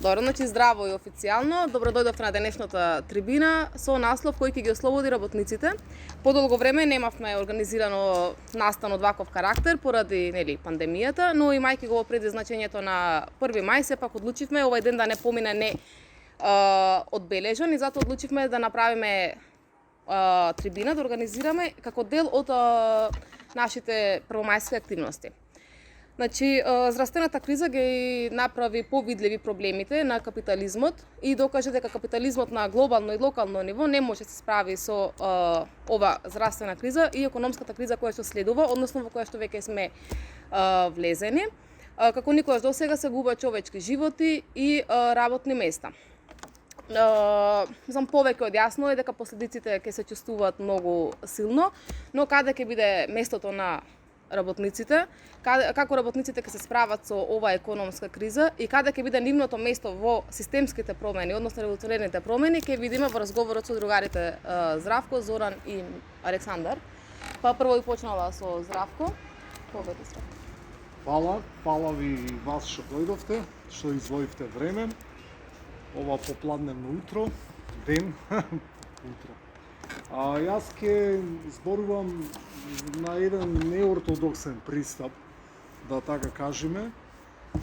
Добро, значи здраво и официјално. Добро дојдовте на денешната трибина со наслов кој ќе ги ослободи работниците. Подолго време немавме организирано настан од ваков карактер поради пандемијата, но имајќи го преди значењето на 1 мај, сепак одлучивме овој ден да не помине не одбележан и затоа одлучивме да направиме трибина, да организираме како дел од нашите првомајски активности. Значи, зрастената криза ги направи повидливи проблемите на капитализмот и докаже дека капитализмот на глобално и локално ниво не може да се справи со ова зрастена криза и економската криза која што следува, односно во која што веќе сме влезени. Како никогаш досега се губат човечки животи и работни места. Знам, повеќе од јасно е дека последиците ќе се чувствуваат многу силно, но каде ќе биде местото на работниците, како работниците ќе се справат со оваа економска криза и каде ќе биде нивното место во системските промени, односно револуционерните промени, ќе видиме во разговорот со другарите Здравко, Зоран и Александар. Па прво и почнала со Здравко. Повеќе Здравко. Фала ви вас што дојдовте, што извоивте време. Ова попладневно утро, ден, утро. Јас ќе зборувам на еден неортодоксен пристап, да така кажеме,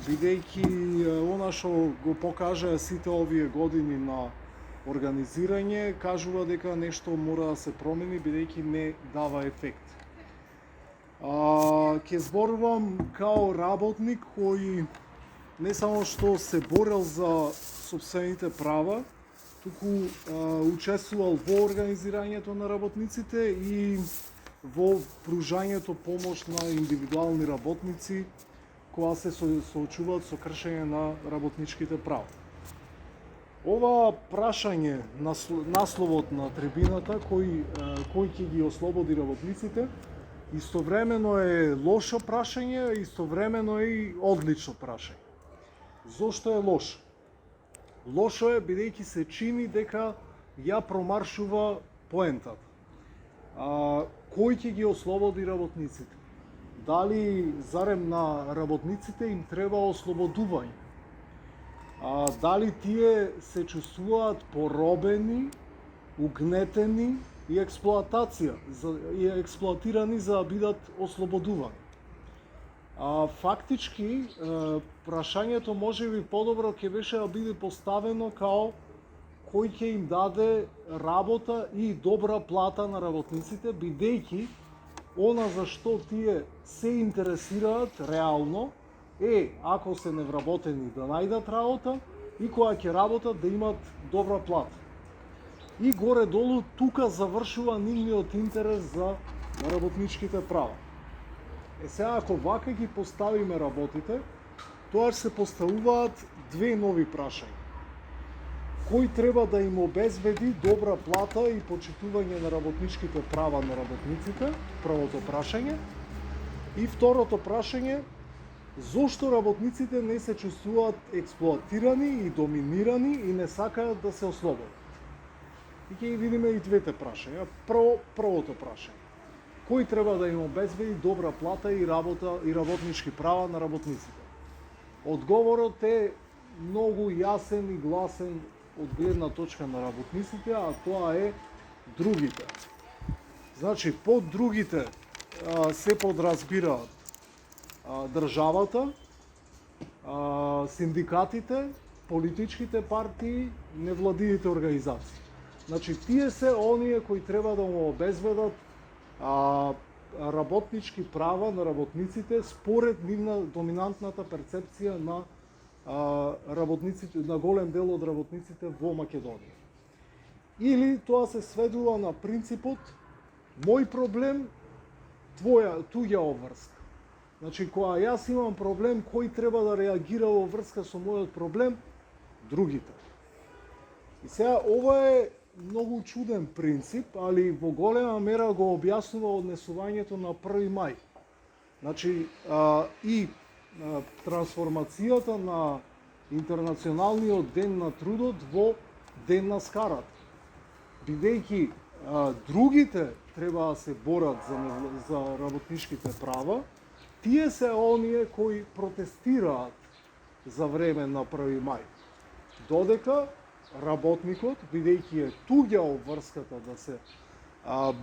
бидејќи она што го покажа сите овие години на организирање, кажува дека нешто мора да се промени, бидејќи не дава ефект. Ќе зборувам као работник кој не само што се борел за сопствените права, туку учествувал во организирањето на работниците и во пружањето помош на индивидуални работници кога се соочуваат со кршење на работничките права. Ова прашање, насловот на трибината, кој ќе ги ослободи работниците, истовремено е лошо прашање, истовремено е и одлично прашање. Зошто е лошо? Лошо е бидејќи се чини дека ја промаршува поентата. Кој ќе ги ослободи работниците? Дали зарем на работниците им треба ослободување? Дали тие се чувствуваат поробени, угнетени и експлоатирани за да бидат ослободувани? Фактички, прашањето можеби подобро ќе беше да биде поставено као кој ќе им даде работа и добра плата на работниците, бидејќи она за што тие се интересираат реално е, ако се невработени, да најдат работа и кога ќе работат да имат добра плата. И горе-долу тука завршува нивниот интерес за работничките права. Сега, ако вака ги поставиме работите, тоа се поставуваат две нови прашања. Кој треба да им обезбеди добра плата и почитување на работничките права на работниците, првото прашање. И второто прашање, зошто работниците не се чувствуваат експлоатирани и доминирани и не сакаат да се ослободат. И ќе ги видиме и двете прашања. Првото прашање. Кој треба да им обезбеди добра плата и работа и работнички права на работниците? Одговорот е многу јасен и гласен од гледна точка на работниците, а тоа е другите. Значи, под другите се подразбираат државата, синдикатите, политичките партии, невладините организации. Значи, тие се оние кои треба да му обезбедат работнички права на работниците според нивна доминантната перцепција на работниците, на голем дел од работниците во Македонија. Или тоа се сведува на принципот мој проблем, туѓа обврска. Значи, кога јас имам проблем, кој треба да реагира во врска со мојот проблем? Другите. И сега, ова е многу чуден принцип, али во голема мера го објаснува однесувањето на 1 мај. Значи, и трансформацијата на Интернационалниот ден на трудот во ден на скарата. Бидејќи другите треба да се борат за работничките права, тие се оние кои протестираат за време на 1 мај. Додека работникот, бидејќи е туѓа обврската да се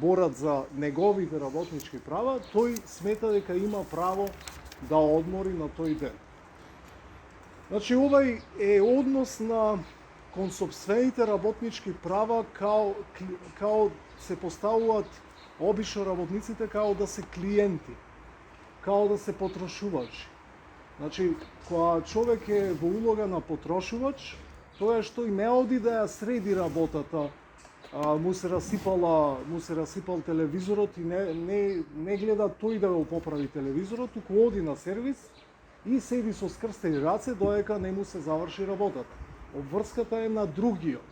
борат за неговите работнички права, тој смета дека има право да одмори на тој ден. Значи, овај е однос на кон сопствените работнички права као се поставуваат обично работниците као да се клиенти, као да се потрошувачи. Значи, кога човек е во улога на потрошувач, тоа е што и не оди да ја среди работата, му се расипал телевизорот и не гледа тој да го поправи телевизорот, туку оди на сервис и седи со скрстени раце додека не му се заврши работата. Обврската е на другиот.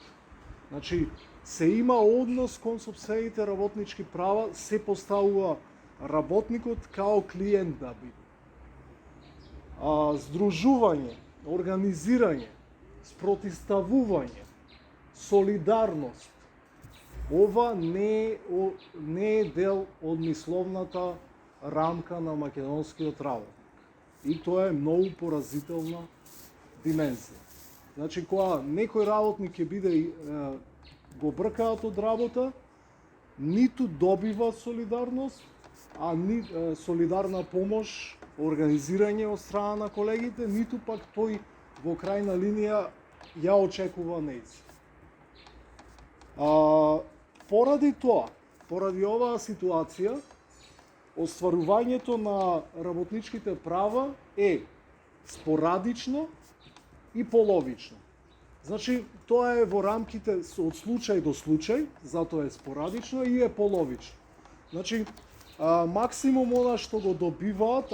Значи, се има однос кон сопствените работнички права, се поставува работникот као клиент да биде. Здружување, организирање, спротивставување, солидарност, ова не е дел од мисловната рамка на македонскиот работник. И тоа е многу поразителна димензија. Значи, кога некој работник ќе биде го бркаат од работа, ниту добива солидарност, солидарна помош, организирање од страна на колегите, ниту пак тој во крајна линија ја очекува нејзи. Поради тоа, поради оваа ситуација, остварувањето на работничките права е спорадично и половично. Значи, тоа е во рамките од случај до случај, затоа е спорадично и е половично. Значи, максимум она што го добиваат,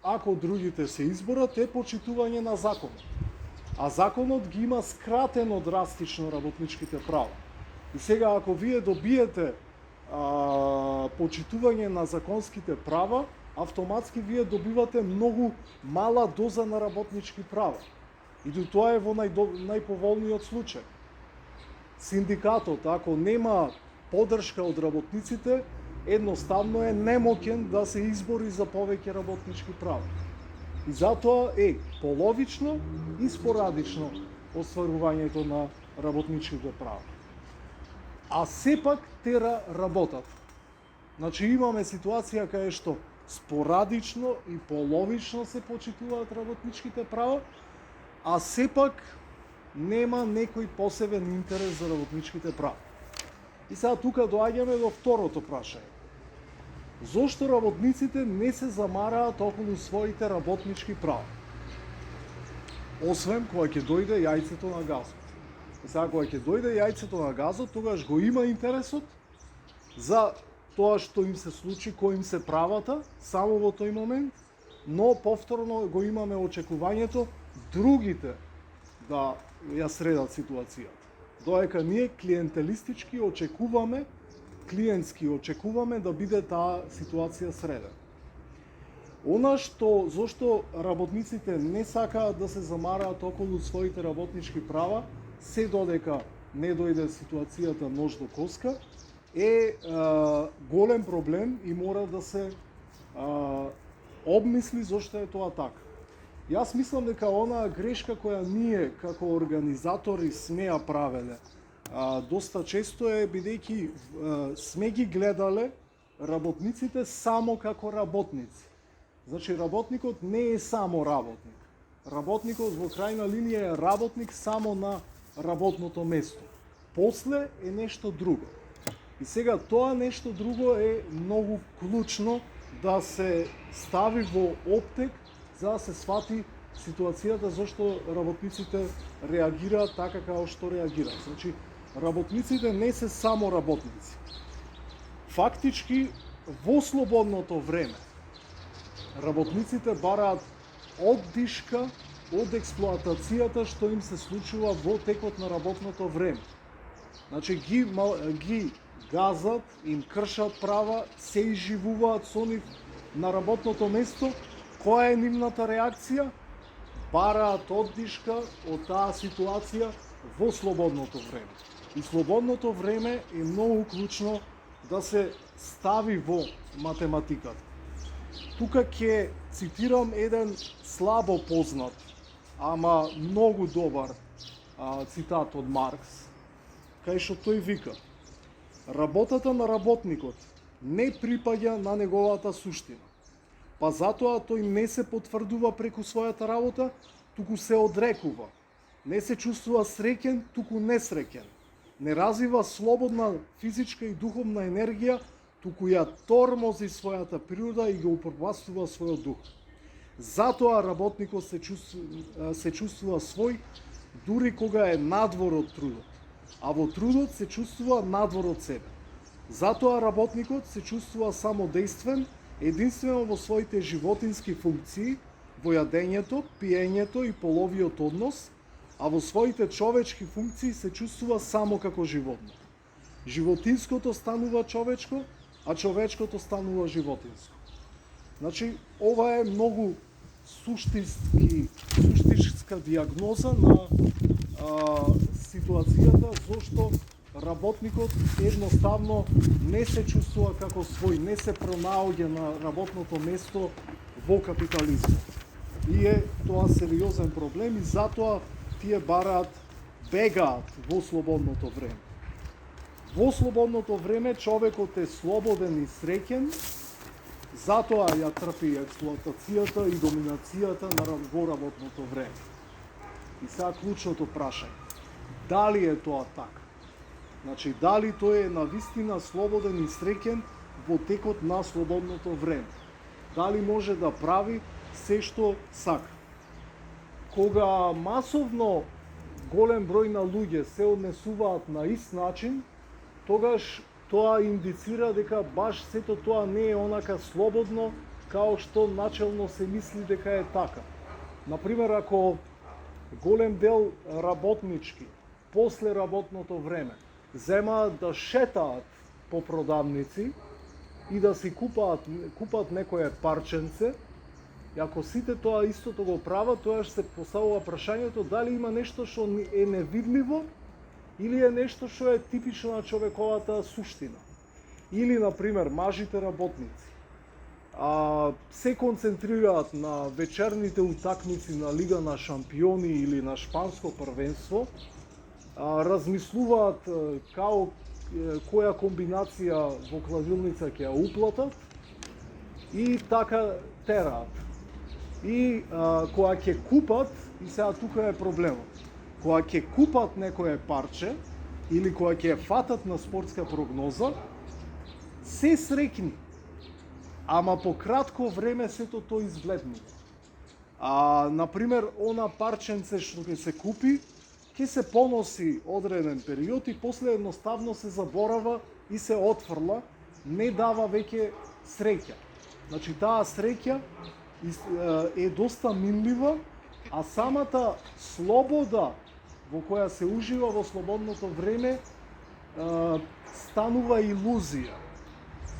ако другите се изборат, е почитување на законот. А законот ги има скратено драстично работничките права. И сега, ако вие добиете почитување на законските права, автоматски вие добивате многу мала доза на работнички права. И тоа е во најповолниот случај. Синдикатот, ако нема поддршка од работниците, едноставно е немоќен да се избори за повеќе работнички права. И затоа е половично и спорадично остварувањето на работничките права. А сепак тера работата. Значи, имаме ситуација каде што спорадично и половично се почитуваат работничките права, а сепак нема некој посебен интерес за работничките права. И сега тука доаѓаме до второто прашање. Зошто работниците не се замараат околу своите работнички права? Освен кога ќе дојде јајцето на газот. И сега кога ќе дојде јајцето на газот, тогаш го има интересот за тоа што им се случи, кој им се правата, само во тој момент, но повторно го имаме очекувањето другите да ја средат ситуацијата. Додека ние клиентелистички очекуваме, клиентски очекуваме да биде таа ситуација средена. Зошто работниците не сакаат да се замараат околу своите работнички права, се додека не дојде ситуацијата нож до коска, е голем проблем и мора да се обмисли зошто е тоа така. Јас мислам дека онаа грешка која ние како организатори сме ја правеле доста често е бидејќи сме ги гледале работниците само како работници. Значи, работникот не е само работник. Работникот во крајна линија е работник само на работното место. После е нешто друго. И сега тоа нешто друго е многу клучно да се стави во оптек за да се свати ситуацијата зашто работниците реагираат така како што реагираат. Значи, работниците не се само работници. Фактички, во слободното време, работниците бараат оддишка од експлоатацијата што им се случува во текот на работното време. Значи, ги газат, им кршат права, се изживуваат со нив на работното место. Која е нивната реакција? Бараат оддишка од таа ситуација во слободното време. И слободното време е многу клучно да се стави во математиката. Тука ќе цитирам еден слабо познат ама многу добар цитат од Маркс, кај што тој вика: работата на работникот не припаѓа на неговата суштина, па затоа тој не се потврдува преку својата работа, туку се одрекува. Не се чувствува среќен, туку несреќен. Не развива слободна физичка и духовна енергија, туку ја тормози својата природа и го упропастува својот дух. Затоа работникот се чувствува свој, дури кога е надвор од трудот, а во трудот се чувствува надвор од себе. Затоа работникот се чувствува самодействен, единствено во своите животински функции, во јадењето, пиењето и половиот однос, а во своите човечки функции се чувствува само како животно. Животинското станува човечко, а човечкото станува животинско. Значи, ова е многу суштинска диагноза на ситуацијата зошто работникот едноставно не се чувствува како свој, не се пронаоѓа на работното место во капитализмот. И е тоа сериозен проблем и затоа тие бегаат во слободното време. Во слободното време човекот е слободен и среќен, затоа ја трпи експлоатацијата и доминацијата во работното време. И сега клучното прашање: дали е тоа така? Значи, дали тој е навистина слободен и среќен во текот на слободното време? Дали може да прави се што сака? Кога масовно голем број на луѓе се однесуваат на ист начин, тогаш тоа индицира дека баш сето тоа не е онака слободно као што начелно се мисли дека е така. Например, ако голем дел работнички после работното време земаат да шетаат по продавници и да си купат некое парченце, и ако сите тоа истото го прават, тоа ќе се поставува прашањето дали има нешто што е невидливо или е нешто што е типично на човековата суштина. Или, например, мажите работници се концентрираат на вечерните утакмици на Лига на шампиони или на шпанско првенство, размислуваат као која комбинација во кладилница ќе ја уплатат и така тераат. И кога ќе купат, и сега тука е проблемот, кога ќе купат некое парче или кога ќе фатат на спортска прогноза, се среќни, ама по кратко време сето тоа избледнува. Например, она парченце што ќе се купи, ќе се поноси одреден период и после едноставно се заборава и се отфрла, не дава веќе среќа. Значи, таа среќа е доста минлива, а самата слобода во која се ужива во слободното време станува илузија.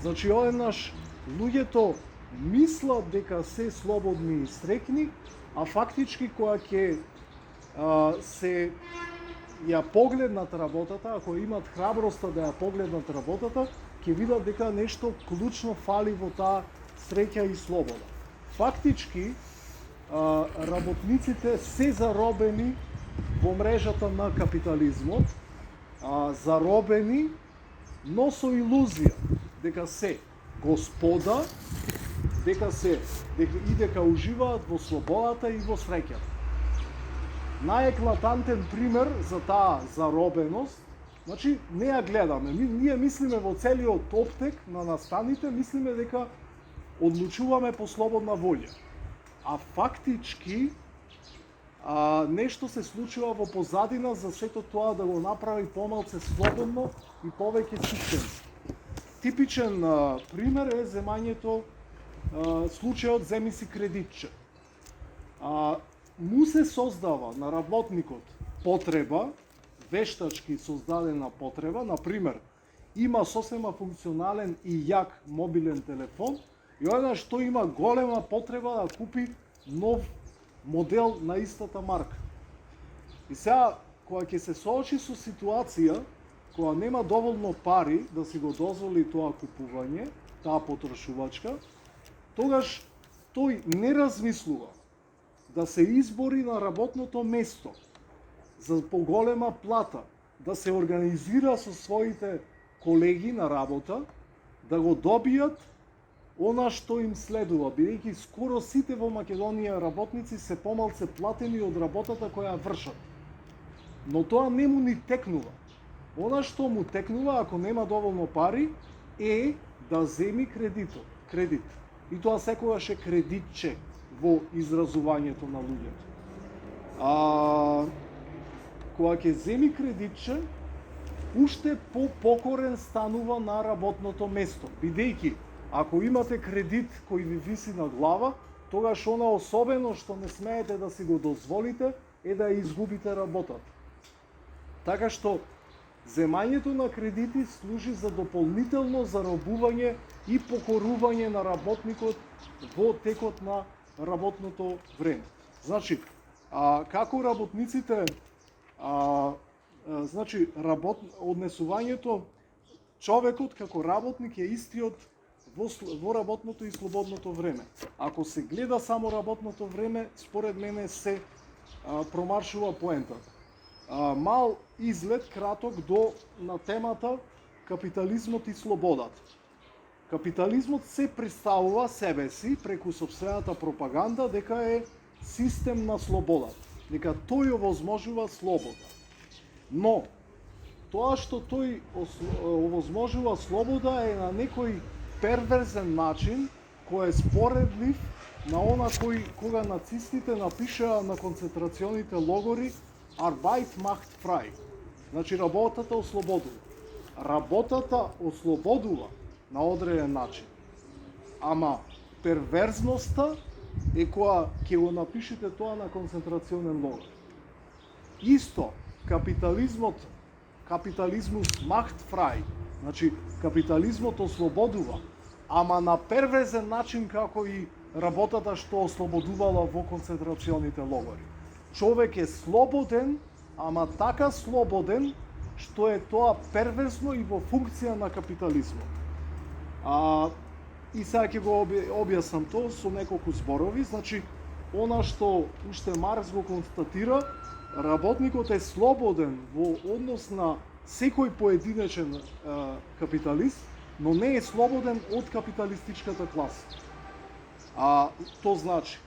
Значи, одеднаш луѓето мислат дека се слободни и среќни, а фактички кога ќе се ја погледнат работата, ако имат храброста да ја погледнат работата, ќе видат дека нешто клучно фали во таа среќа и слобода. Фактички, работниците се заробени во мрежата на капитализмот, заробени, но со илузија дека се господа, дека уживаат во слободата и во среќата. Најеклатантен пример за таа заробеност, значи не ја гледаме, ние мислиме во целиот оптек на настаните, мислиме дека одлучуваме по слободна волја. А фактички нешто се случува во позадина за сето тоа да го направи помалце слободно и повеќе системски. Типичен пример е земањето, случајот земи си кредитче. Му се создава на работникот потреба, вештачки создадена потреба, например, има сосема функционален и јак мобилен телефон и одеднаш тој има голема потреба да купи нов модел на истата марка. И сега, кога ќе се соочи со ситуација, кога нема доволно пари да си го дозволи тоа купување, таа потрошувачка, тогаш тој не размислува да се избори на работното место за поголема плата, да се организира со своите колеги на работа, да го добијат она што им следува, бидејќи скоро сите во Македонија работници се помалце платени од работата која вршат. Но тоа не му ни текнува. Она што му текнува, ако нема доволно пари, е да земи кредит. И тоа секогаш е кредитче во изразувањето на луѓето. Кога ќе земи кредитче, уште покорен станува на работното место, бидејќи ако имате кредит кој ви виси на глава, тогаш она особено што не смеете да си го дозволите е да изгубите работата. Така што земањето на кредити служи за дополнително заробување и покорување на работникот во текот на работното време. Значи, како работниците, однесувањето човекот како работник е истиот во работното и слободното време. Ако се гледа само работното време, според мене се промаршува поентата. Мал излет краток на темата капитализмот и слободата. Капитализмот се представува себе си преку сопствената пропаганда дека е систем на слободата, дека тој овозможува слобода. Но тоа што тој овозможува слобода е на некој перверзен начин кој е споредлив на она кога нацистите напишаа на концентрационите логори Arbeit macht frei. Значи работата ослободува. Работата ослободува на одреден начин. Ама перверзноста е кога ќе го напишете тоа на концентрационен логор. Исто, капитализмус macht frei. Значи капитализмот ослободува, ама на перверзен начин како и работата што ослободувала во концентрационите логори. Човек е слободен, ама така слободен што е тоа перверзно и во функција на капитализмот. И сега ќе го објаснам тоа со неколку зборови. Значи, она што уште Маркс го констатира, работникот е слободен во однос на секој поединечен капиталист, но не е слободен од капиталистичката класа. То значи,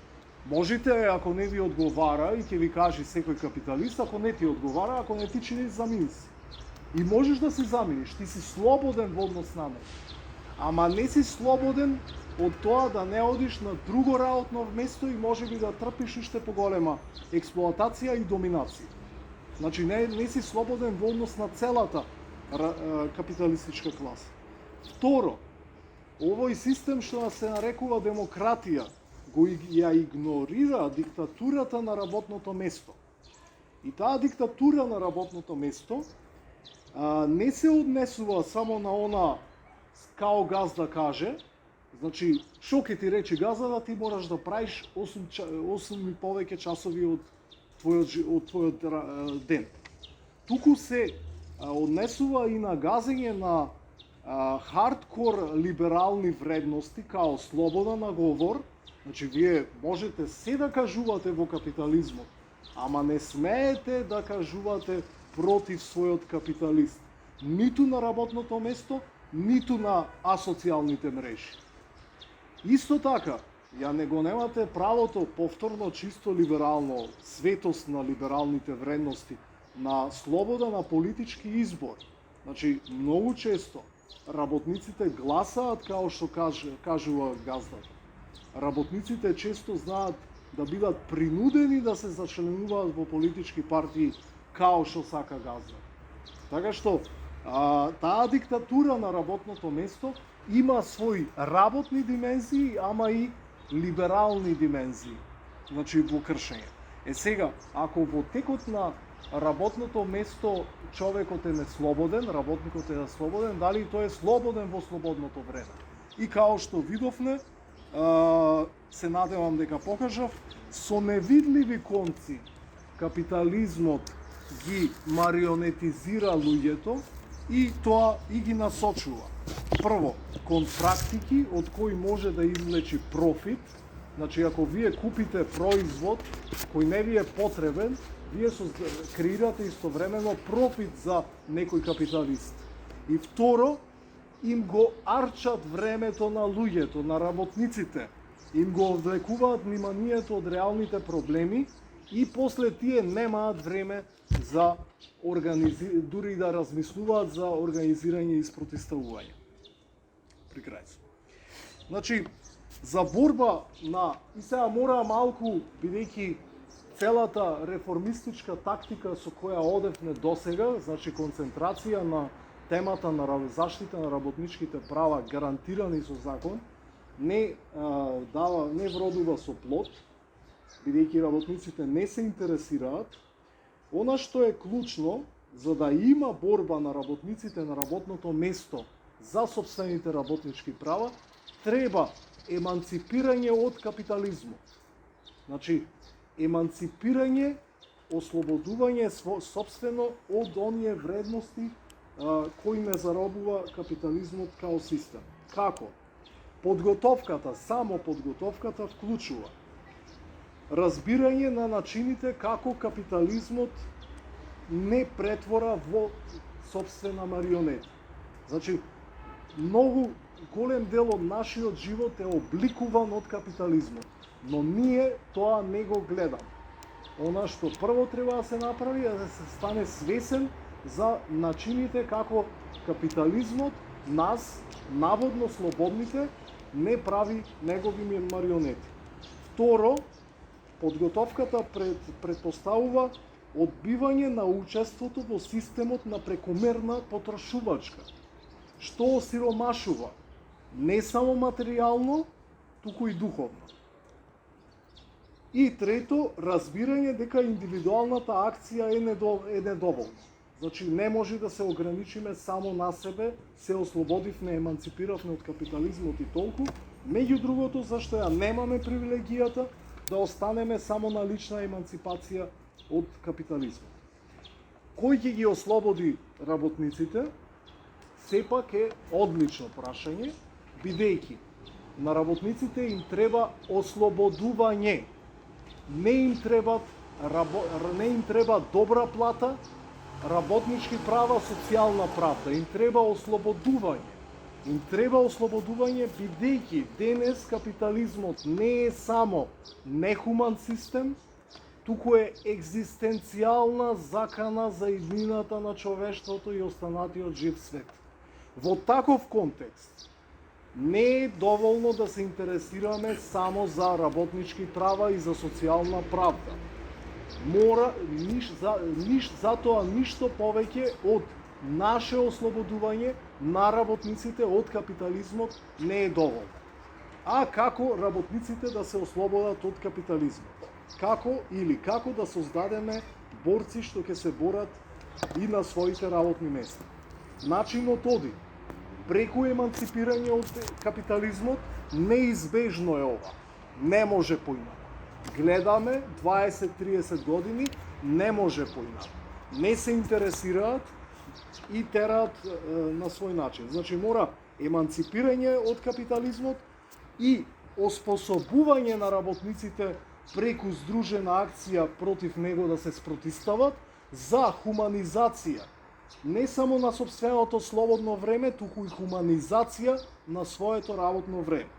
можете, ако не ви одговара, и ќе ви кажи секој капиталист, ако не ти одговара, ако не ти чини, замини си. И можеш да се заминиш, ти си слободен во однос на него. Ама не си слободен од тоа да не одиш на друго работно место и можеби да трпиш уште поголема експлоатација и доминација. Значи не си слободен во однос на целата капиталистичка класа. Второ, овој систем што се нарекува демократија го ја игнорира диктатурата на работното место. И таа диктатура на работното место не се однесува само на она као газда каже, значи што ќе ти рече газда, ти мораш да правиш 8 и повеќе часови од твојот ден. Туку се однесува и на газење на хардкор либерални вредности као слобода на говор. Значи вие можете се да кажувате во капитализмот, ама не смеете да кажувате против својот капиталист. Ниту на работното место, ниту на асоцијалните мрежи. Исто така, ја не го немате правото, повторно чисто либерално, светост на либералните вредности, на слобода на политички избор. Значи, многу често работниците гласаат као што кажува газдата. Работниците често знаат да бидат принудени да се зачленуваат во политички партии као што сака газда. Така што, таа диктатура на работното место има своји работни димензии, ама и либерални димензии, значи во кршење. Сега, ако во текот на работното место човекот е неслободен, работникот е неслободен, дали тој е слободен во слободното време? И као што видовме, се надевам дека покажав, со невидливи конци капитализмот ги марионетизира луѓето и тоа и ги насочува. Прво, кон практики од кои може да извлечи профит, Значи, ако вие купите производ кој не ви е потребен, вие креирате истовремено профит за некој капиталист. И второ, им го арчат времето на луѓето, на работниците. Им го одвлекуваат вниманието од реалните проблеми и после тие немаат време за дури да размислуваат за организирање и спротивставување. При крај. Значи, за борба на... И сега мора малку, бидејќи целата реформистичка тактика со која одевме досега, значи концентрација на темата на заштита на работничките права гарантирани со закон, не вродува со плод, бидејќи работниците не се интересираат. Она што е клучно, за да има борба на работниците на работното место за сопствените работнички права, треба еманципирање од капитализмот. Значи, еманципирање, ослободување сопствено од оние вредности кои не заробува капитализмот као систем. Како? Подготовката, само подготовката вклучува разбирање на начините како капитализмот не претвора во сопствена марионета. Значи, многу голем дел од нашиот живот е обликуван од капитализмот, но ние тоа не го гледаме. Она што прво треба да се направи е да се стане свесен за начините како капитализмот нас, наводно слободните, не прави негови марионети. Второ, подготовката предпоставува одбивање на учеството во системот на прекомерна потрошувачка, што осиромашува не само материјално, туку и духовно. И трето, разбирање дека индивидуалната акција е недоволна. Значи, не може да се ограничиме само на себе, се ослободивме, еманципиравме од капитализмот и толку, меѓу другото, зашто ја немаме привилегијата да останеме само на лична еманципација од капитализмот. Кој ќе ги ослободи работниците, сепак е одлично прашање, бидејќи на работниците им треба ослободување. Не им треба добра плата, работнички права, социјална правда. Им треба ослободување. Им треба ослободување бидејќи денес капитализмот не е само нехуман систем, туку е екзистенцијална закана за иднината на човештвото и останатиот жив свет. Во таков контекст не е доволно да се интересираме само за работнички права и за социјална правда. Затоа ништо повеќе од наше ослободување на работниците од капитализмот не е доволно. А како работниците да се ослободат од капитализмот? Како да создадеме борци што ќе се борат и на своите работни места? Начинот оди преку еманципирање од капитализмот, неизбежно е ова. Не може поинак. Гледаме 20-30 години, не може поинак. Не се интересираат и тераат на свој начин. Значи, мора еманципирање од капитализмот и оспособување на работниците преку здружена акција против него да се спротивстават за хуманизација не само на сопственото слободно време, туку и хуманизација на своето работно време.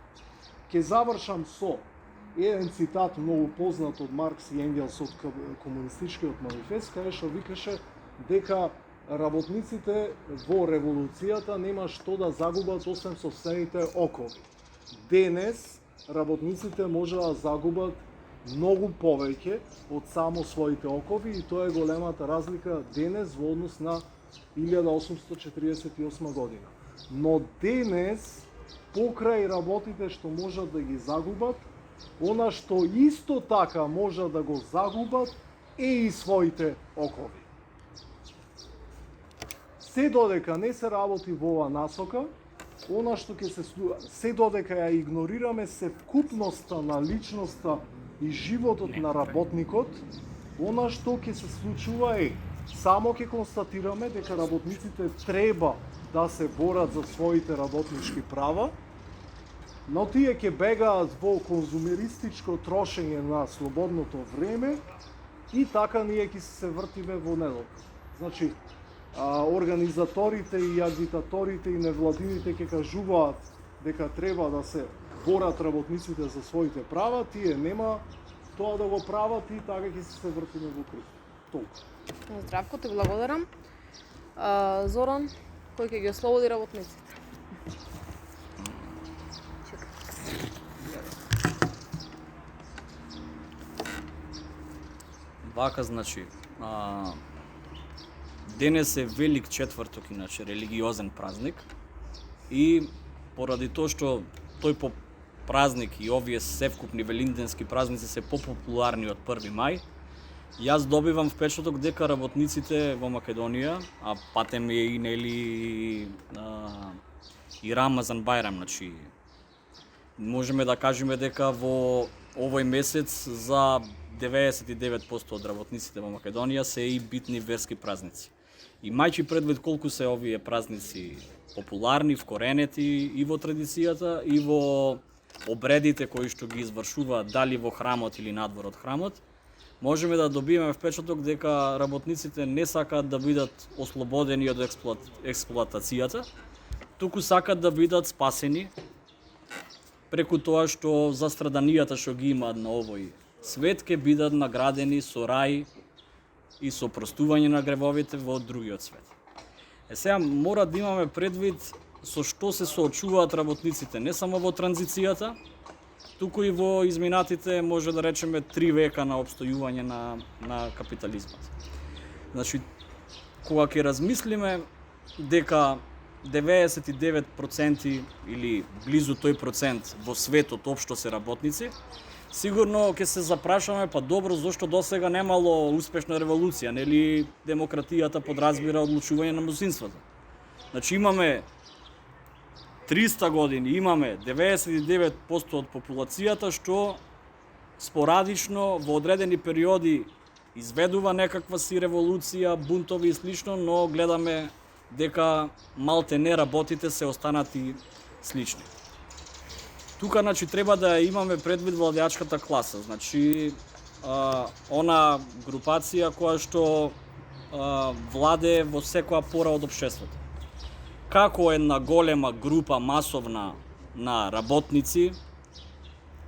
Ке завршам со еден цитат многу познат од Маркс и Енгелс од комунистичкиот манифест, каде што викаше дека работниците во револуцијата нема што да загубат освен сопствените окови. Денес работниците може да загубат многу повеќе од само своите окови и тоа е големата разлика денес во однос на 1848 година. Но денес, покрај работите што можат да ги загубат, она што исто така може да го загубат е и своите окови. Се додека не се работи во ова насока, она што ќе се додека ја игнорираме севкупноста на личноста и животот на работникот, она што ќе се случува е само ќе констатираме дека работниците треба да се борат за своите работнички права но тие ќе бегаат во конзумеристичко трошење на слободното време и така ние ќе се вртиме во недолг. Значи, организаторите и агитаторите и невладините ќе кажуваат дека треба да се борат работниците за своите права, тие нема тоа да го прават и така ќе се вртиме во круг. Толку. Здравко, ти благодарам. Зоран, кој ќе ги ослободи работниците? Вака, значи, денес е велик четврток, иначе религиозен празник, и поради тоа што тој по празник и овие севкупни велинденски празници се попопуларни од 1 мај, јас добивам впечаток дека работниците во Македонија, а патем е и нели и Рамазан Бајрам, значи можеме да кажеме дека во овој месец за 99% од работниците во Македонија се и битни верски празници. И мајчи предвид колку се овие празници популарни, вкоренети и во традицијата, и во обредите кои што ги извршуваат дали во храмот или надвор од храмот, можеме да добиеме впечаток дека работниците не сакаат да бидат ослободени од експлоатацијата, туку сакаат да бидат спасени преку тоа што застраданијата што ги имаат на овој свет ќе бидат наградени со рај и со простување на гревовите во другиот свет. Сега мора да имаме предвид со што се соочуваат работниците, не само во транзицијата, туку и во изминатите, може да речеме, 3 века на обстојување на капитализмот. Значи, кога ќе размислиме дека 99% или близу тој процент во светот општо се работници, сигурно ќе се запрашаме, па добро, зошто досега немало успешна револуција, нели демократијата подразбира одлучување на мнозинството. Значи имаме 300 години, имаме 99% од популацијата што спорадично во одредени периоди изведува некаква си револуција, бунтови и слично, но гледаме дека малте не работите се останати слични. Тука, значи, треба да имаме предвид владеачката класа, значи она групација која што владе во секоја пора од општеството. Како една голема група масовна на работници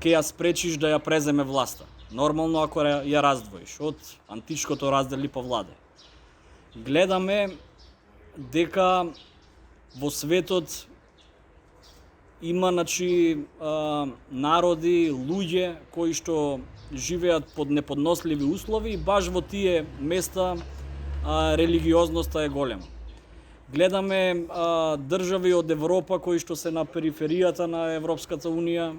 ќе ја спречиш да ја преземе власта? Нормално ако ја раздвоиш од античкото раздели по владе. Гледаме дека во светот има, значи, народи, луѓе кои што живеат под неподносливи услови и баш во тие места религиозноста е голема. Гледаме држави од Европа кои што се на периферијата на Европската Унија,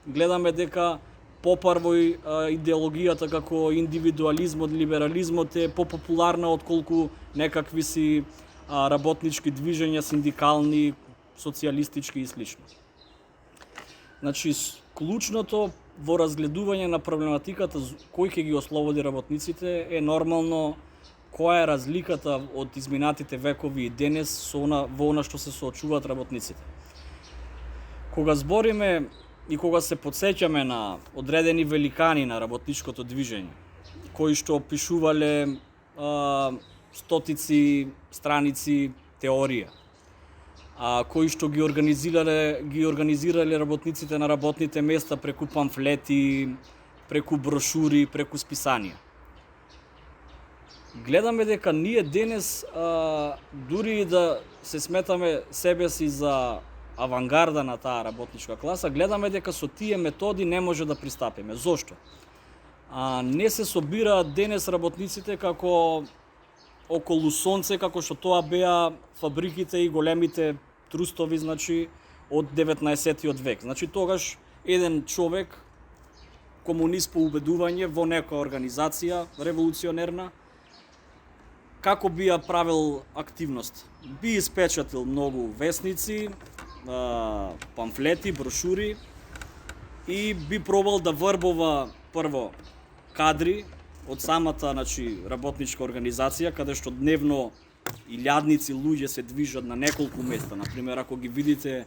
гледаме дека попарво идеологијата како индивидуализмот, либерализмот е попопуларна отколку некакви си работнички движења, синдикални, социјалистички и слично. Значи, клучното во разгледување на проблематиката кој ќе ги ослободи работниците е нормално која е разликата од изминатите векови и денес во она што се соочуваат работниците. Кога збориме и кога се потсеќаме на одредени великани на работничкото движење, кои што опишувале стотици страници теорија, кои што ги организирале работниците на работните места преку памфлети, преку брошури, преку списанија. Гледаме дека ние денес, дури да се сметаме себе си за авангарда на таа работничка класа, гледаме дека со тие методи не може да пристапиме. Зошто? Не се собираат денес работниците како околу сонце, како што тоа беа фабриките и големите трустови, значи, од 19-тиот век. Значи, тогаш еден човек, комунист по убедување во некоја организација револуционерна, како би ја правил активност? Би испечатил многу весници, памфлети, брошури и би пробал да врбува прво кадри од самата, значи, работничка организација, каде што дневно илјадници луѓе се движат на неколку места. Например, ако ги видите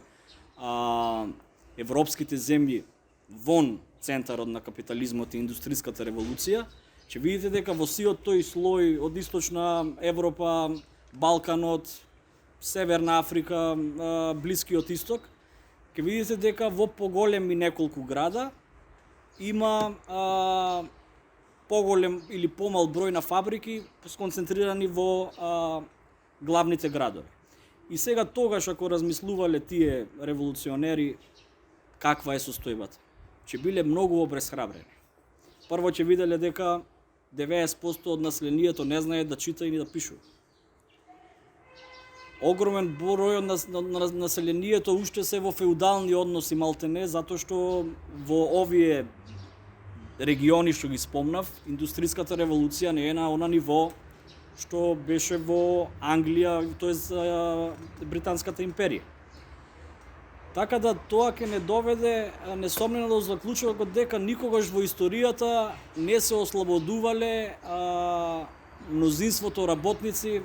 европските земји вон центарот на капитализмот и индустриската револуција, ќе видите дека во сиот тој слој од Источна Европа, Балканот, Северна Африка, Блискиот Исток, ќе видите дека во поголеми неколку града има поголем или помал број на фабрики сконцентрирани во главните градови. И сега тогаш ако размислувале тие револуционери каква е состојбата, ќе биле многу обесхрабрени. Прво ќе виделе дека 90% од населението не знае да чита и ни да пишува. Огромен број од населението уште се во феудални односи малтене, затоа што во овие региони што ги спомнав, индустриската револуција не е на она ниво што беше во Англија, тоест Британската империја. Така да тоа ќе не доведе несомнено до заклучокот дека никогаш во историјата не се ослободувале мнозинството работници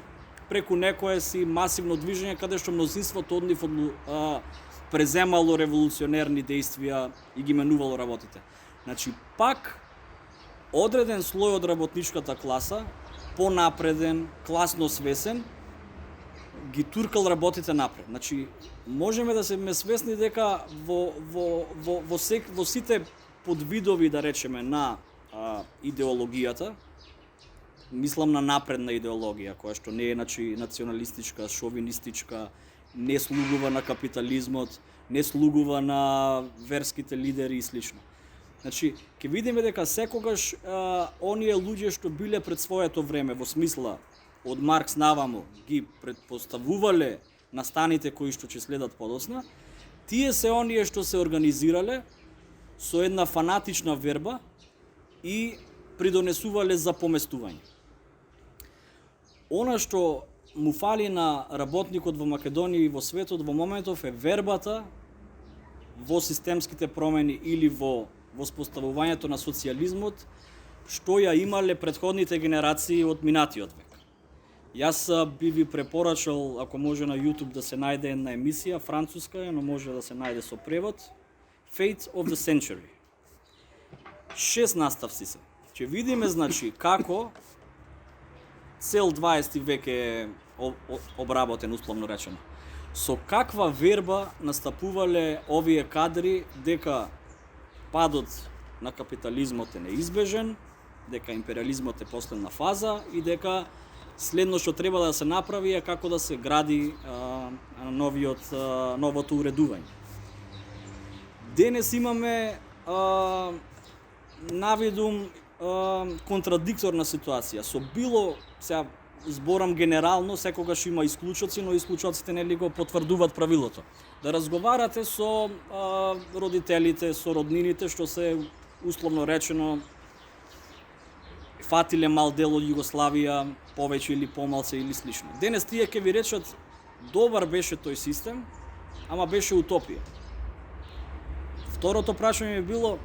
преку некое си масивно движење каде што мнозинството од нив преземало револуционерни дејствија и ги менувало работите. Значи, пак одреден слој од работничката класа, понапреден, класно свесен, ги туркал работите напред. Значи, можеме да сме свесни дека во сите подвидови, да речеме, на идеологијата, мислам на напредна идеологија, која што не е националистичка, шовинистичка, не слугува на капитализмот, не слугува на верските лидери и слично. Значи, ќе видиме дека секогаш оние луѓе што биле пред своето време, во смисла од Маркс наваму, ги предпоставувале настаните кои што ќе следат подоцна, тие се оние што се организирале со една фанатична верба и придонесувале за поместување. Она што му фали на работникот во Македонија и во светот во моментов е вербата во системските промени или во воспоставувањето на социјализмот, што ја имале претходните генерации од минатиот век. Јас би ви препорачал, ако може на YouTube да се најде една емисија, француска, но може да се најде со превод, Fate of the Century. 6 наставци се. Ќе видиме, значи, како цел 20 век е обработен, условно речено. Со каква верба настапувале овие кадри дека падот на капитализмот е неизбежен, дека империализмот е последна фаза и дека следно што треба да се направи е како да се гради новото уредување. Денес имаме навидум контрадикторна ситуација. Со било, сега зборам генерално, секогаш има исклучоци, но исклучоците нели го потврдуваат правилото. Да разговарате со родителите, со роднините што се условно речено фатиле мал дел од Југославија, повеќе или помалце или слично. Денес тие ќе ви речат добар беше тој систем, ама беше утопија. Второто прашање би било,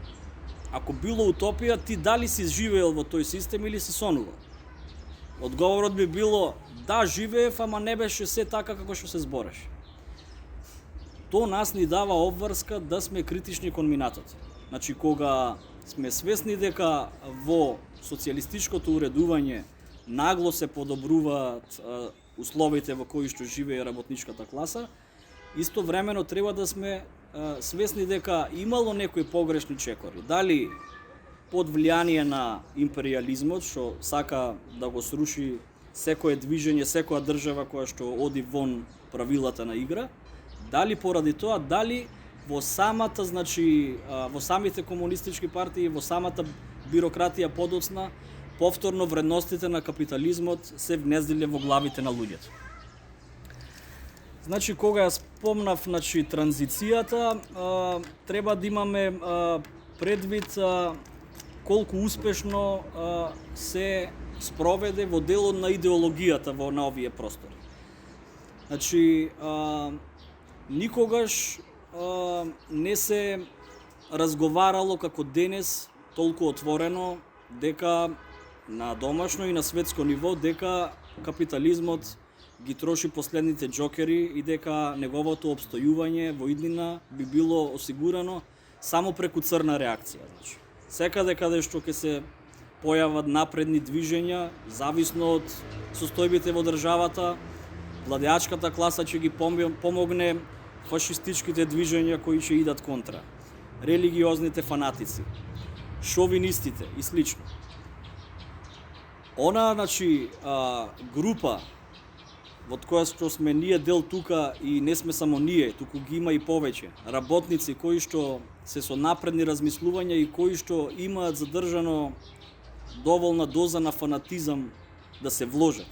ако било утопија, ти дали си живеел во тој систем или си сонувал? Одговорот би било, да, живеев, ама не беше се така како што се збореше. То нас ни дава обврска да сме критични кон минатото. Значи, кога сме свесни дека во социјалистичкото уредување нагло се подобруваат условите во кои што живее работничката класа, истовремено треба да сме свесни дека имало некои погрешни чекори. Дали под влијание на империализмот, што сака да го сруши секое движење, секоја држава која што оди вон правилата на игра, дали поради тоа, дали во самата, значи, во самите комунистички партии, во самата бирократија подоцна, повторно вредностите на капитализмот се внездиле во главите на луѓето. Значи, кога ја спомнав, значи, транзицијата, треба да имаме предвид колку успешно се спроведе во делот на идеологијата на овие простори. Значи, никогаш не се разговарало како денес толку отворено дека на домашно и на светско ниво дека капитализмот ги троши последните џокери и дека неговото опстојување во иднина би било осигурано само преку црна реакција. Значи, секаде каде што ќе се појават напредни движења, зависно од состојбите во државата, владеачката класа ќе ги помогне фашистичките движења кои ќе идат контра, религиозните фанатици, шовинистите и слично. Она, значи, група од која што сме ние дел тука и не сме само ние, туку ги има и повеќе работници кои што се со напредни размислувања и кои што имаат задржано доволна доза на фанатизам да се вложат.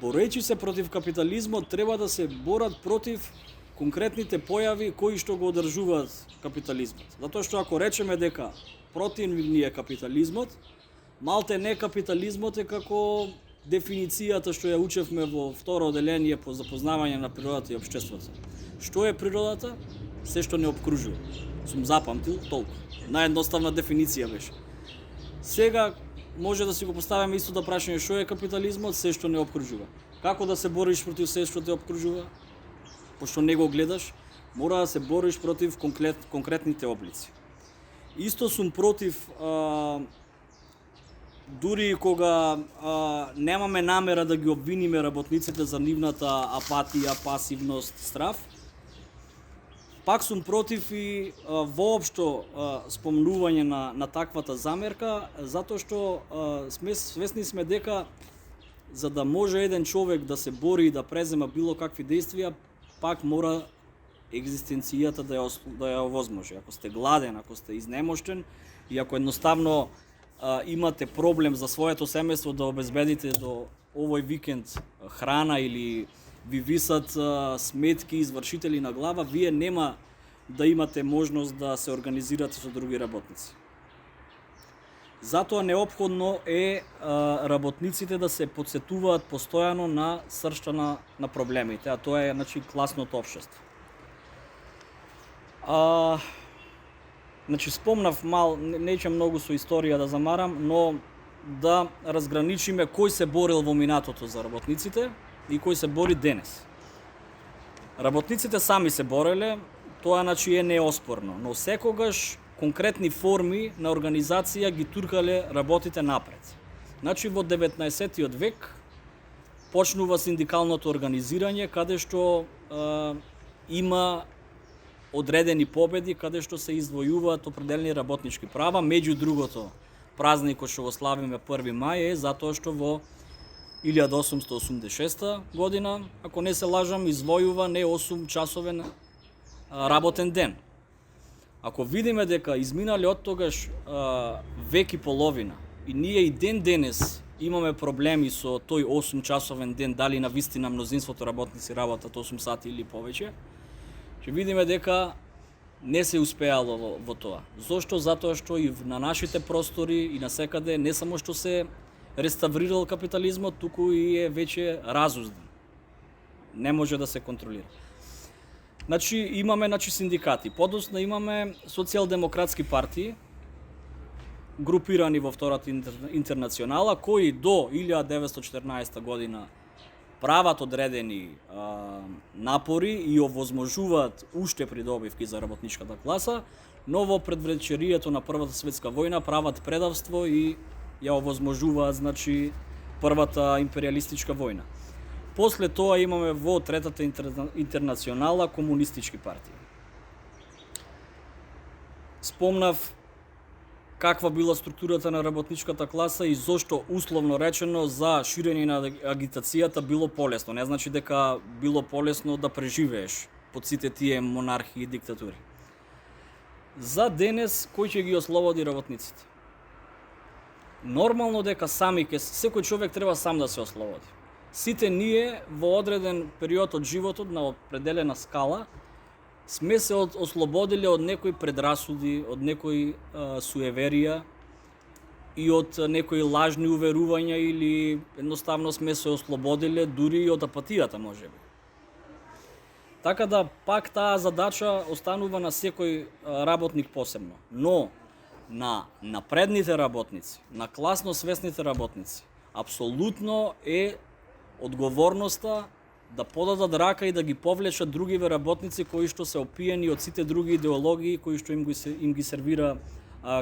Борејќи се против капитализмот, треба да се борат против конкретните појави кои што го одржуваат капитализмот. Затоа што ако речеме дека против ни е капитализмот, малте не капитализмот е како дефиницијата што ја учевме во второ оделение по запознавање на природата и општеството. Што е природата? Се што не обкружува. Сум запамтил толку. Наједноставна дефиниција беше. Сега може да си го поставиме истото прашање што е капитализмот, се што не обкружува. Како да се бориш против се што те обкружува? Пошто не го гледаш, мора да се бориш против конкретните облици. Исто сум против дури кога немаме намера да ги обвиниме работниците за нивната апатија, пасивност, страв, пак сум против и воопшто спомнување на таквата замерка, затоа што свесни сме дека за да може еден човек да се бори и да презема било какви действија, пак мора екзистенцијата да ја овозможи. Ако сте гладен, ако сте изнемоштен и ако едноставно имате проблем за своето семејство да обезбедите до овој викенд храна или ви висат сметки извршители на глава, вие нема да имате можност да се организирате со други работници. Затоа неопходно е работниците да се подсетуваат постојано на сршта на проблемите, а тоа е, значи, класното општество. Значи, спомнав неќе многу со историја да замарам, но да разграничиме кој се борил во минатото за работниците и кој се бори денес. Работниците сами се бореле, тоа, значи, е неоспорно, но секогаш конкретни форми на организација ги туркале работите напред. Значи, во 19-тиот век почнува синдикалното организирање, каде што има одредени победи, каде што се издвојуваат определени работнички права. Меѓу другото, празникот што го славиме 1 мај е затоа што во 1886 година, ако не се лажам, извојува не 8 часовен работен ден. Ако видиме дека изминале од тогаш век и половина и ние и ден денес имаме проблеми со тој 8 часовен ден, дали на вистина мнозинството работници работат 8 сати или повеќе, ќе видиме дека не се успеало во тоа. Зошто? Затоа што и на нашите простори и насекаде не само што се реставрирал капитализмот, туку и е веќе разуздан. Не може да се контролира. Значи, имаме синдикати, подоцна имаме социјалдемократски партии, групирани во Втората интернационала, кои до 1914 година прават одредени напори и овозможуваат уште придобивки за работничката класа, но во предвечерието на Првата светска војна прават предавство и ја овозможуваат, значи, Првата империалистичка војна. После тоа имаме во Третата интернационала комунистички партии. Спомнав каква била структурата на работничката класа и зошто, условно речено, за ширење на агитацијата било полесно. Не значи дека било полесно да преживееш под сите тие монархии и диктатури. За денес, кој ќе ги ослободи работниците? Нормално дека секој човек треба сам да се ослободи. Сите ние во одреден период од животот на определена скала сме се ослободили од некои предрасуди, од некои суеверија и од некои лажни уверувања или едноставно сме се ослободиле дури и од апатијата, можеби. Така да пак таа задача останува на секој работник посебно, но на напредните работници, на класно свесните работници, апсолутно е одговорноста да подадат рака и да ги повлечат другиве работници кои што се опиени од сите други идеологии кои што им ги сервира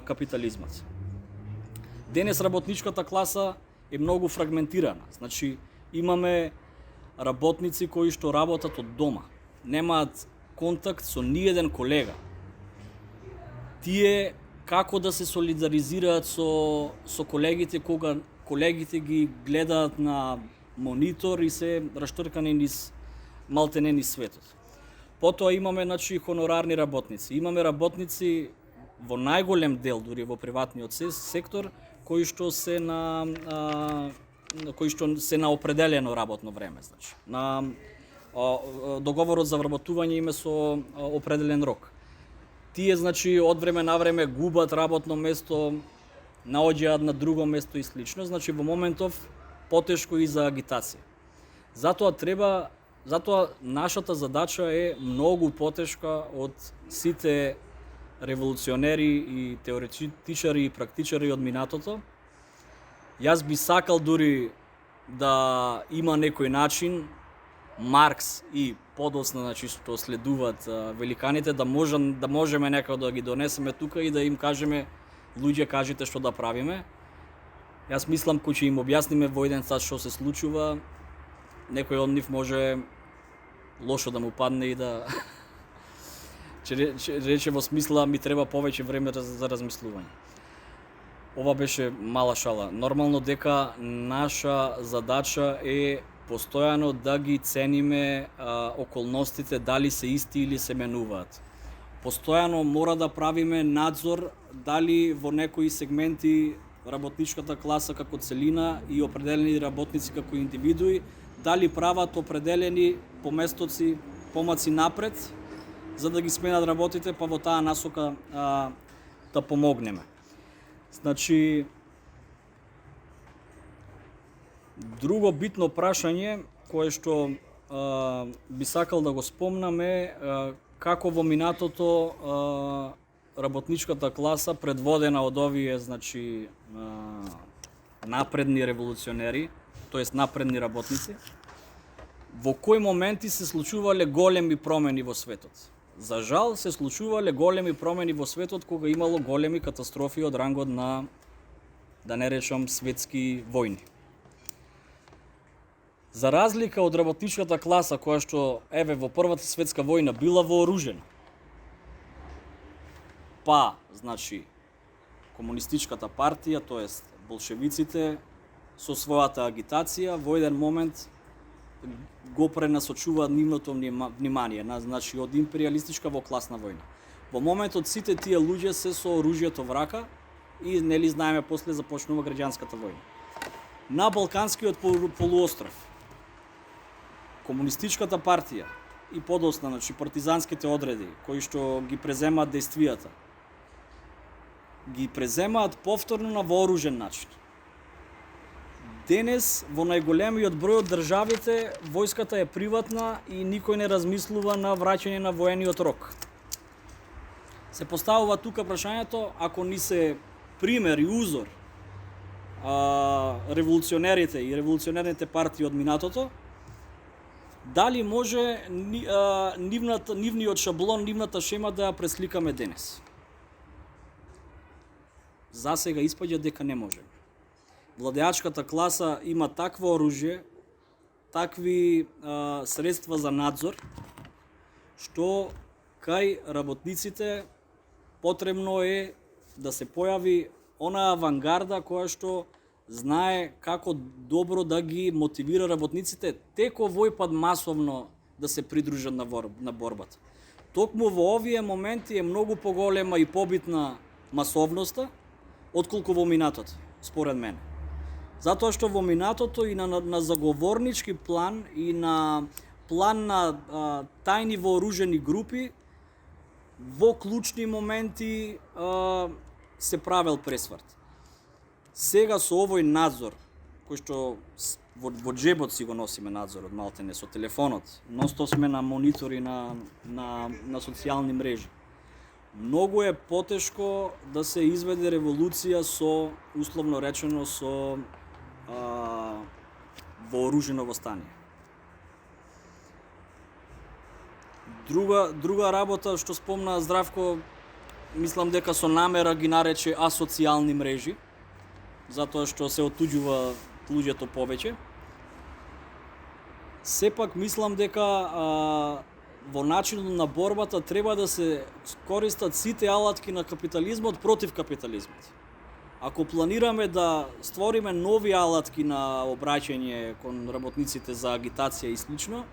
капитализмот. Денес работничката класа е многу фрагментирана. Значи, имаме работници кои што работат од дома, немаат контакт со ниеден колега. Тие како да се солидаризираат со колегите кога колегите ги гледаат на монитор и се раштркани низ малтене низ светот. Потоа имаме, значи, хонорарни работници. Имаме работници во најголем дел, дури во приватниот сектор, кои што се на определено работно време, значи. На договорот за вработување име со определен рок. Тие, значи, од време на време губат работно место, наоѓаат на друго место и слично, значи во моментов потешко и за агитација. Затоа нашата задача е многу потешка од сите револуционери и теоретичари и практичари од минатото. Јас би сакал дури да има некој начин Маркс и подоцна, значи, што следуваат великаните, да можеме некако да ги донесеме тука и да им кажеме: луѓе, кажете што да правиме. Јас мислам, кој ќе им објасниме во еден сат што се случува, некој од нив може лошо да му падне и да рече во смисла: ми треба повеќе време за размислување. Ова беше мала шала. Нормално дека наша задача е постојано да ги цениме околностите, дали се исти или се менуваат. Постојано мора да правиме надзор дали во некои сегменти работничката класа како целина и определени работници како индивидуи, дали прават определени помаци напред, за да ги сменат работите, па во таа насока да помогнеме. Значи, друго битно прашање кое што би сакал да го спомнам е како во минатото работничката класа, предводена од овие, значи, напредни револуционери, тоест напредни работници, во кои моменти се случувале големи промени во светот. За жал се случувале големи промени во светот кога имало големи катастрофи од рангот на, да не речам, светски војни. За разлика од работничката класа која што, во Првата светска војна била вооружена, па, значи, комунистичката партија, тоест болшевиците, со својата агитација, во еден момент го пренасочуваат нивното внимание, значи, од империалистичка во класна војна. Во моментот сите тие луѓе се со оружјето в рака и, нели, знаеме, после започнува граѓанската војна. На Балканскиот полуостров, комунистичката партија и подоцна, значи, партизанските одреди, кои што ги преземаат дејствијата, ги преземаат повторно на вооружен начин. Денес, во најголемиот број од државите, војската е приватна и никој не размислува на враќање на воениот рок. Се поставува тука прашањето, ако ни се пример и узор револуционерите и револуционерните партии од минатото, дали може нивниот шаблон, нивната шема да ја пресликаме денес? За сега испаѓа дека не можеме. Владеачката класа има такво оружје, такви средства за надзор, што кај работниците потребно е да се појави она авангарда која што знае како добро да ги мотивира работниците теко војпат масовно да се придружат на борбата. Токму во овие моменти е многу поголема и побитна масовноста отколку во минатото, според мене. Затоа што во минатото и на заговорнички план и на план на тајни вооружени групи во клучни моменти се правел пресврт. Сега со овој надзор, кој што во джебот си го носиме надзорот, малтене со телефонот, ностоп сме на монитори на социјални мрежи. Многу е потешко да се изведе револуција со, условно речено, со вооружено востание. Друга работа што спомна Здравко, мислам дека со намера ги нарече асоцијални мрежи, затоа што се отуѓува луѓето повеќе. Сепак мислам дека во начинот на борбата треба да се користат сите алатки на капитализмот против капитализмот. Ако планираме да створиме нови алатки на обраќање кон работниците за агитација и слично,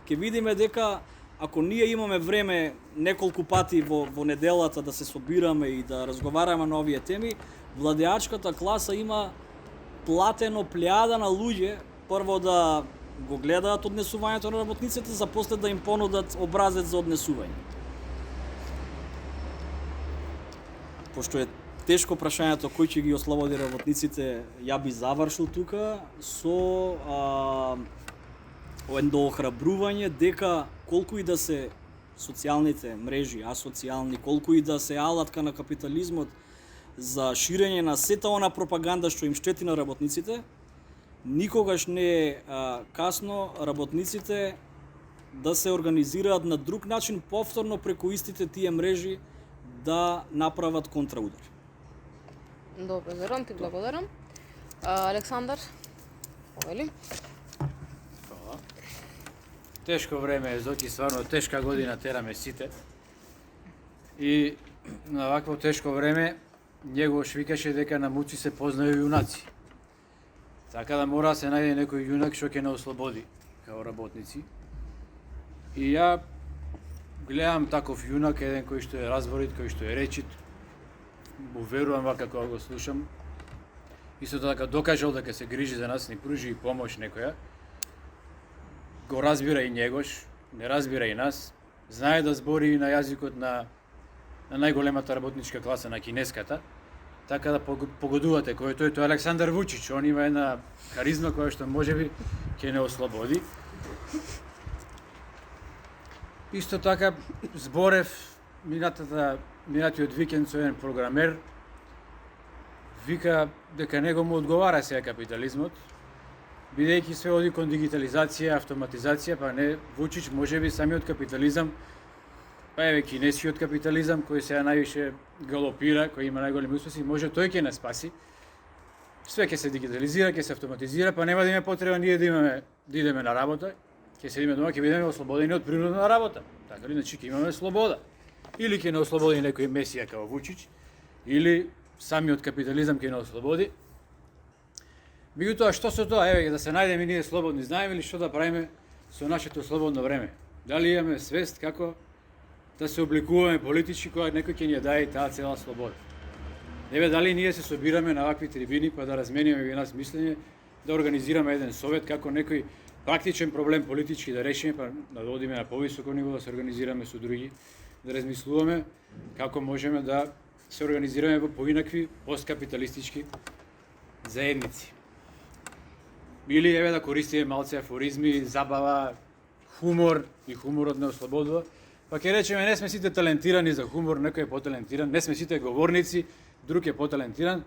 ќе видиме дека ако ние имаме време неколку пати во неделата да се собираме и да разговараме на овие теми, владеачката класа има платено плејада на луѓе прво да го гледаат однесувањето на работниците, за после да им понудат образец за однесување. Пошто е тешко прашањето кој ќе ги ослободи работниците, ја би завршил тука со едно охрабрување дека колку и да се социјалните мрежи, асоцијални, колку и да се алатка на капитализмот за ширење на сета она пропаганда што им штети на работниците, никогаш не е касно работниците да се организираат на друг начин, повторно преку истите тие мрежи да направат контраудар. Добро, Зоран, ти благодарам. Александар, повели? Фала. Тешко време е, Зоки, стварно тешка година тераме сите. И на вакво тешко време Njegov викаше дека на муци се познaju јунаци. Така да мора да се најде некој јунак што ќе не ослободи као работници. И ја гледам таков јунак, еден кој што е разборит, кој што е речит. Му верувам вака кога го слушам. Исто така докажал дека се грижи за нас, ни пружи и помош некоја. Го разбира и Njegош, не разбира и нас. Знае да збори на јазикот на најголемата работничка класа, на кинеската, така да погодувате кој тој е Александар Вучич. Он има една харизма која што можеби ќе не ослободи. Исто така зборев минатиот викенд со еден програмер, вика дека него му одговара сега капитализмот, бидејќи све оди кон дигитализација, автоматизација, па не Вучич, можеби самиот капитализам, па еве кинесиот капитализам кој сега највише галопира, кој има најголеми успеси, може тој ќе не спаси. Све ќе се дигитализира, ќе се автоматизира, па нема да има потреба ние да идеме на работа, ќе седиме дома, ќе бидеме ослободени од принудна работа. Така или иначе ќе имаме слобода. Или ќе не ослободи некој месија као Вучич, или самиот капитализам ќе не ослободи. Меѓутоа, што со тоа? Еве, да се најдеме ние слободни, знаеме ли што да правиме со нашето слободно време? Дали имаме свест како да се обликуваме политички кога некој ќе ни ја даде таа цела слобода? Еве, дали ние се собираме на вакви трибини па да размениме меѓу нас мислење, да организираме еден совет како некој практичен проблем политички да решиме, па да одиме на повисоко ниво, да се организираме со други, да размислуваме како можеме да се организираме во поинакви посткапиталистички заедници. Или еве да користиме малце афоризми, забава, хумор, и хуморот не ослободува. Па ќе речеме, не сме сите талентирани за хумор, некој е поталентиран, не сме сите говорници, друг е поталентиран,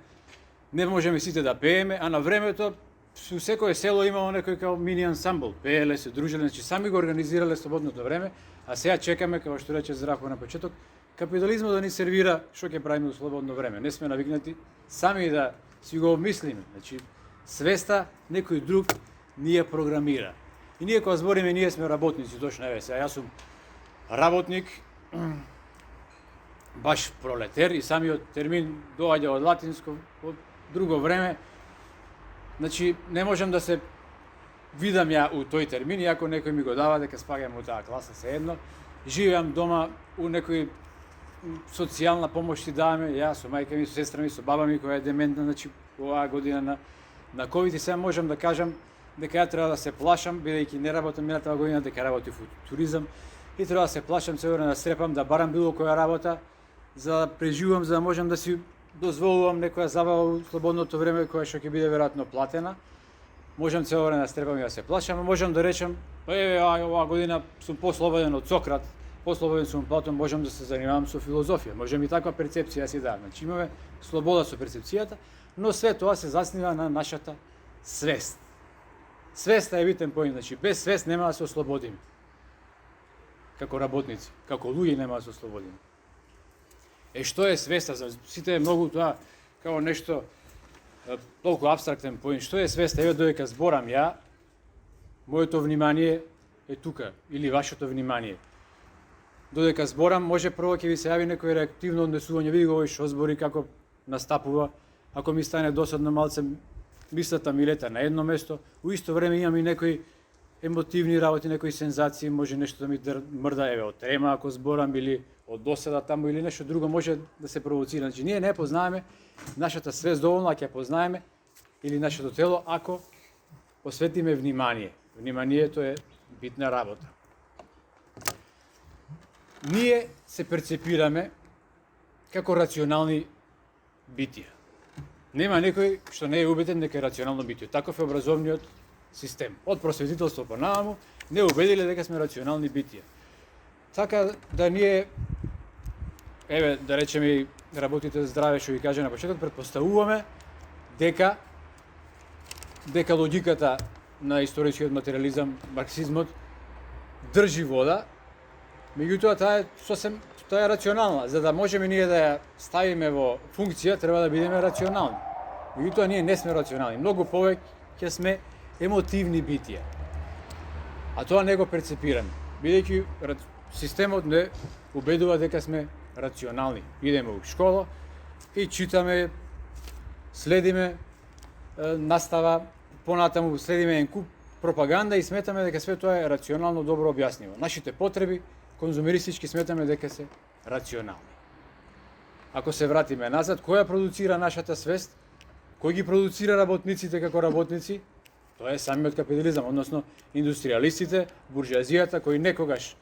не можеме сите да пееме, а на времето со секое село имало некој као мини ансамбл, пееле се, дружиле, значи сами го организирале слободното време, а сега чекаме, како што рече Здравко на почеток, капитализмот да ни сервира што ќе правиме во слободно време. Не сме навикнати сами да си го обмислиме. Значи, свеста некој друг ни ја програмира. И ние кога збориме, ние сме работници, точно еве, сега јас сум работник, баш пролетер, и самиот термин доаѓа од латинско, од друго време. Значи, не можам да се видам ја у тој термин, иако некој ми го дава дека спагам у таа класа, се едно. Живеам дома у некој социјална помош си даваме, ја со мајка ми, со сестра ми, со баба ми која е дементна, значи оваа година на ковид, и сега можам да кажам дека ја треба да се плашам, бидејќи не работам минатава година, дека работи во туризам, и треба да се плашам се да стрепам, да барам било која работа, за да преживувам, за да можам да си дозволувам некоја забава во слободното време која што ќе биде веројатно платена. Можам цело време да стрепам и да се плашам, можам да речам, еве оваа година сум послободен од Сократ, послободен сум Платон, можам да се занимавам со филозофија. Можем и таква перцепција да си дадам. Значи имаме слобода со перцепцијата, но све тоа се заснива на нашата свест. Свеста е битен поинт, значи без свест нема да се ослободиме. Како работници, како луѓе нема да се ослободиме. Што е свеста? За сите е многу тоа како нешто толку апстрактен поинт. Што е свеста? Еве додека зборам ја, моето внимание е тука, или вашето внимание. Додека зборам, може прво ќе ви се јави некој реактивно однесување, види го овој што збори, како настапува, ако ми стане досадно малце, мислата ми лета на едно место, у исто време имам и некои емотивни работи, некои сензации, може нешто да ми мрда, еве, од трема ако зборам, или од досада таму, или нешто друго може да се провоцира. Значи, ние не познаеме нашата свест доволно, ако ја познаеме, или нашето тело, ако посветиме внимание. Вниманието е битна работа. Ние се перцепираме како рационални битија. Нема некој што не е убеден дека е рационално битие. Таков е образовниот систем. Од просветителство па наваму не убедиле дека сме рационални битија. Така да ние, еве да речеме и работите за здраве што ви кажа на почеток, претпоставуваме дека логиката на историскиот материализам, марксизмот држи вода, меѓутоа таа е рационална. За да можеме ние да ја ставиме во функција, треба да бидеме рационални. Меѓутоа ние не сме рационални. Многу повеќе сме емотивни битија. А тоа не го перцепираме. Бидејќи системот не убедува дека сме рационални. Идеме у школа и читаме, следиме настава, понатаму следиме еден куп пропаганда и сметаме дека све тоа е рационално добро објаснимо. Нашите потреби конзумеристички сметаме дека се рационални. Ако се вратиме назад, која продуцира нашата свест? Кој ги продуцира работниците како работници? Тоа е самиот капитализам, односно индустриалистите, буржуазијата кои некогаш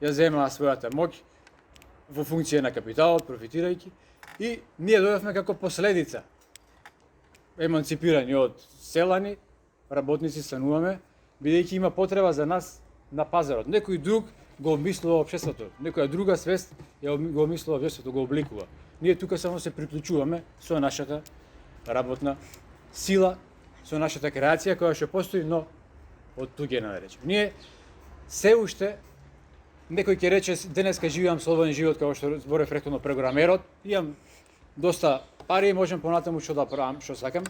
ја земаа својата моќ во функција на капиталот, профитирајќи, и ние дојдовме како последица. Еманципирани од селани, работници стануваме, бидејќи има потреба за нас на пазарот. Некој друг го обмислува општеството, некоја друга свест го обмислува општеството, го обликува. Ние тука само се приклучуваме со нашата работна сила, со нашата креација која што постои, но од туѓина да речем. Ние се уште, некој ќе рече денеска живеам слободен живот како што зборев претходно програмерот, имам доста пари и можам понатаму што да правам, што сакам,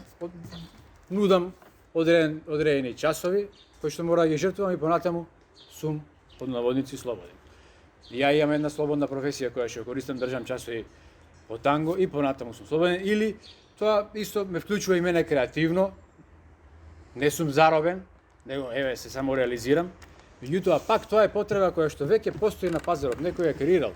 нудам одредени часови кои што мора да ги жртвувам и понатаму сум под наводници слободен. Ја имам една слободна професија која што користам, држам часови по танго и понатаму сум слободен, или тоа исто ме вклучува и мене креативно, не сум заробен, него еве се само реализирам. Меѓутоа пак тоа е потреба која што веќе постои на пазарот, некој ја креирал.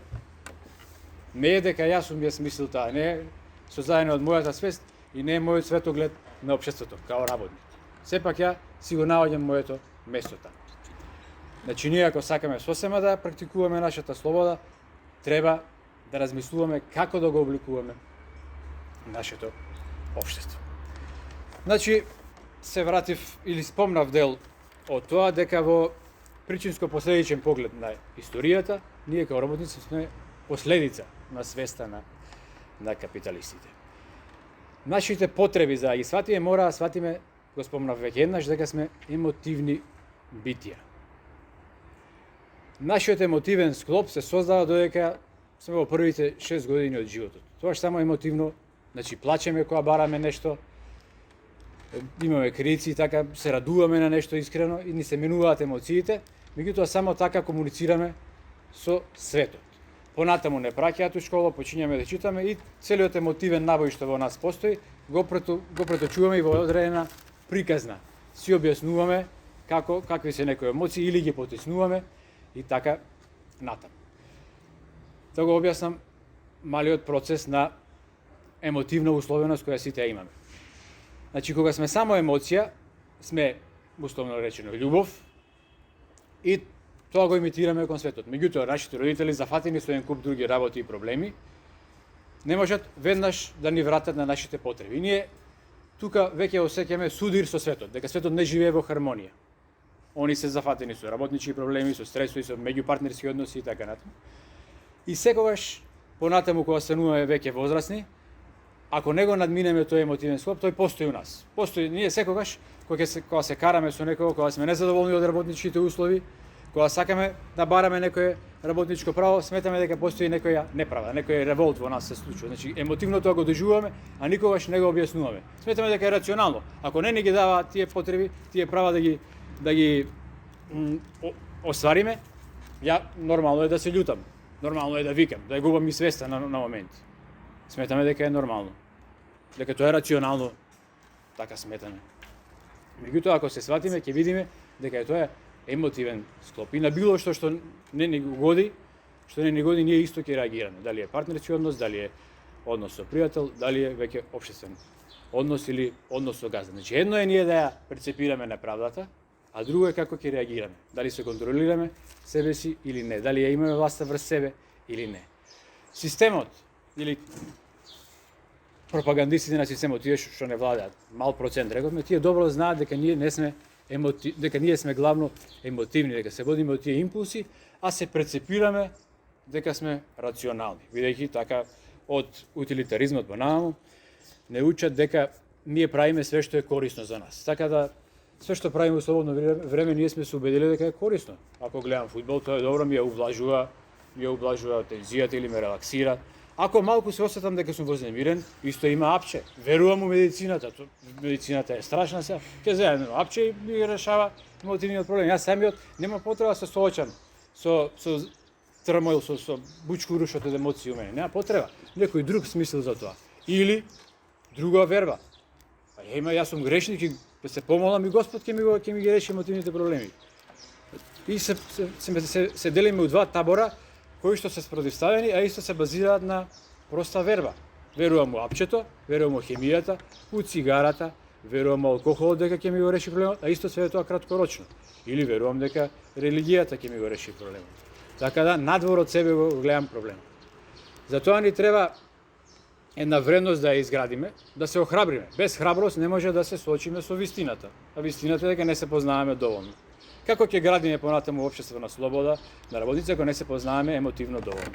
Не е дека јас сум ја смислил таа, не е создадено од мојата свест и не е мојот светоглед на општеството као работник. Сепак ја си го наоѓам моето место таму. Значи ние ако сакаме сосема да практикуваме нашата слобода, треба да размислуваме како да го обликуваме нашето општество. Значи се вратив или спомнав дел од тоа дека во причинско-последичен поглед на историјата, ние како работници сме последица на свеста на капиталистите. Нашите потреби за да ги сватиме, мора да сватиме, го спомнав веќе еднаш, дека сме емотивни битија. Нашиот емотивен склоп се создава додека сме во првите 6 години од животот. Тоа само емотивно, значи плачеме кога бараме нешто, имаме крици, така се радуваме на нешто искрено и ни се менуваат емоциите, меѓутоа само така комуницираме со светот. Понатаму не праќаат у школа, почињаме да читаме и целиот емотивен набој што во нас постои, го преточуваме и во одредена приказна. Си објаснуваме какви се некои емоции или ги потиснуваме и така натаму. Да го објаснам малиот процес на емотивна условеност која сите имаме. Значи, кога сме само емоција, сме, условно речено, љубов и тоа го имитираме кон светот. Меѓутоа, нашите родители, зафатени со еден куп други работи и проблеми, не можат веднаш да ни вратат на нашите потреби. И ние тука веќе осеќаме судир со светот, дека светот не живее во хармонија. Они се зафатени со работнички проблеми, со стресови, со меѓупартнерски односи и така натаму. И секогаш, понатаму кога стануваме веќе возрастни, ако не го надминеме тој емотивен склоп, тој постои у нас. Постои, ние секогаш кога се караме со некого, кога сме незадоволни од работничките услови, кога сакаме да бараме некое работничко право, сметаме дека постои некоја неправда, некој револт во нас се случува. Значи емотивно тоа го доживуваме, а никогаш не го објаснуваме. Сметаме дека е рационално. Ако не ни ги дава тие потреби, тие права да ги оствариме, ја нормално е да се љутам, нормално е да викам, да ја губам и свеста на моменти. Сметаме дека е нормално. Дека тоа е рационално, така сметаме. Меѓутоа, ако се сватиме, ќе видиме дека тоа е емотивен склоп и на било што не ни годи, ние исто ќе реагираме. Дали е партнерски однос, дали е однос со пријател, дали е веќе општествен однос или однос со газда. Значи, едно е ние да ја прецепираме неправдата, а друго е како ќе реагираме. Дали се контролираме себе си или не, дали ја имаме власта врз себе или не. Системот или пропагандистите на системот, тие што не владеат, мал процент, рековме, тие добро знаат дека ние сме главно емотивни, дека се водиме од тие импулси, а се прецепираме дека сме рационални, бидејќи така од утилитаризмот понаму не учат дека ние правиме све што е корисно за нас. Така да све што правиме во слободно време ние сме се убедили дека е корисно. Ако гледам фудбал, тоа е добро, ми ја ублажува тензијата или ме релаксира. Ако малку се осетам дека сум вознемирен, исто има апче. Верувам у медицината. Медицината е страшна сега. Ќе земе апче и ми решава емотивниот проблем. Јас самиот нема потреба да се соочам со трамоил, со бучкурушот од емоции у мене. Нема потреба. Некој друг смисел за тоа. Или друга верба. Јас сум грешник и се помолам и Господ ќе ми ги реши емотивните проблеми. И се делиме у два табора кои што се спротивставени, а исто се базираат на проста верба. Верувам у апчето, верувам у хемијата, у цигарата, верувам у алкохолот дека ќе ми го реши проблемот, а исто све тоа краткорочно. Или верувам дека религијата ќе ми го реши проблемот. Така да, надвор од себе го гледам проблемот. Затоа ни треба една вредност да ја изградиме, да се охрабриме. Без храброст не може да се соочиме со вистината. А вистината е дека не се познаваме доволно. Како ќе градиме понатаму општество на слобода, на работници, ако не се познаваме емотивно доволно?